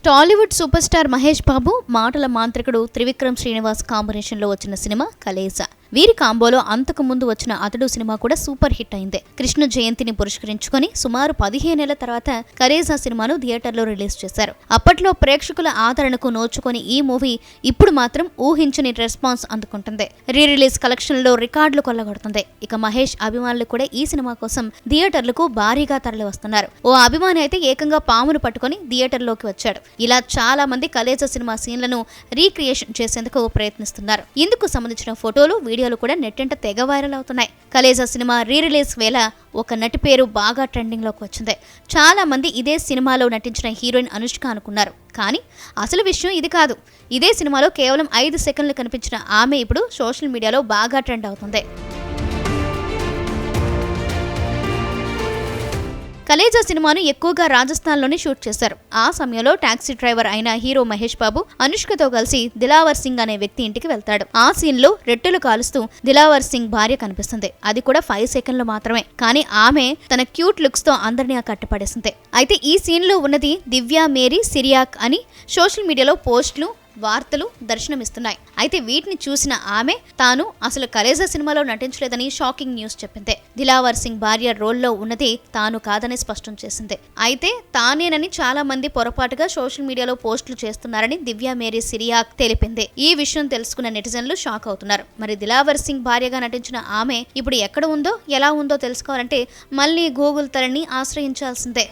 Tollywood super star Mahesh Babu, మాటల మాంత్రికుడు త్రివిక్రమ్ శ్రీనివాస్ కాంబినేషన్లో వచ్చిన సినిమా కలేజా. వీరి కాంబోలో అంతకు ముందు వచ్చిన అతడు సినిమా కూడా సూపర్ హిట్ అయింది. కృష్ణ జయంతిని పురస్కరించుకొని సుమారు 15 ఏళ్ల తర్వాత కలేజా సినిమాను థియేటర్లో రిలీజ్ చేశారు. అప్పట్లో ప్రేక్షకుల ఆదరణకు నోచుకొని ఈ మూవీ ఇప్పుడు మాత్రం ఊహించని రెస్పాన్స్ అందుకుంటుంది. రీ రిలీజ్ కలెక్షన్లో రికార్డులు కొల్లగొడుతుంది. ఇక మహేష్ అభిమానులు కూడా ఈ సినిమా కోసం థియేటర్లకు భారీగా తరలి వస్తున్నారు. ఓ అభిమాని అయితే ఏకంగా పామును పట్టుకొని థియేటర్లోకి వచ్చాడు. ఇలా చాలా మంది కలేజా సినిమా సీన్లను రీక్రియేషన్ చేసేందుకు ప్రయత్నిస్తున్నారు. ఇందుకు సంబంధించిన ఫోటోలు, వీడియోలు కూడా నెట్టింట తెగ వైరల్ అవుతున్నాయి. కలేజా సినిమా రీ రిలీజ్ వేళ ఒక నటి పేరు బాగా ట్రెండింగ్ లోకి వచ్చింది. చాలా మంది ఇదే సినిమాలో నటించిన హీరోయిన్ అనుష్క అనుకున్నారు. కానీ అసలు విషయం ఇది కాదు. ఇదే సినిమాలో కేవలం 5 సెకండ్లు కనిపించిన ఆమె ఇప్పుడు సోషల్ మీడియాలో బాగా ట్రెండ్ అవుతుంది. కలేజా సినిమాను ఎక్కువగా రాజస్థాన్లోనే షూట్ చేశారు. ఆ సమయంలో టాక్సీ డ్రైవర్ అయిన హీరో మహేష్ బాబు అనుష్కతో కలిసి దిలావర్ సింగ్ అనే వ్యక్తి ఇంటికి వెళ్తాడు. ఆ సీన్ లో రెట్టెలు కాలుస్తూ దిలావర్ సింగ్ భార్య కనిపిస్తుంది. అది కూడా 5 సెకండ్లు మాత్రమే. కానీ ఆమె తన క్యూట్ లుక్స్ తో అందరినీ కట్టపడేసింది. అయితే ఈ సీన్ లో ఉన్నది దివ్యా మేరీ సిరియాక్ అని సోషల్ మీడియాలో పోస్టులు, వార్తలు దర్శనమిస్తున్నాయి. అయితే వీటిని చూసిన ఆమె తాను అసలు కలేజా సినిమాలో నటించలేదని షాకింగ్ న్యూస్ చెప్పింది. దిలావర్ సింగ్ భార్య రోల్లో ఉన్నది తాను కాదని స్పష్టం చేసింది. అయితే తానేనని చాలా మంది పొరపాటుగా సోషల్ మీడియాలో పోస్టులు చేస్తున్నారని దివ్యా మేరీ సిరియాక్ తెలిపింది. ఈ విషయం తెలుసుకున్న నెటిజన్లు షాక్ అవుతున్నారు. మరి దిలావర్ సింగ్ భార్యగా నటించిన ఆమె ఇప్పుడు ఎక్కడ ఉందో, ఎలా ఉందో తెలుసుకోవాలంటే మళ్ళీ గూగుల్ తలని ఆశ్రయించాల్సిందే.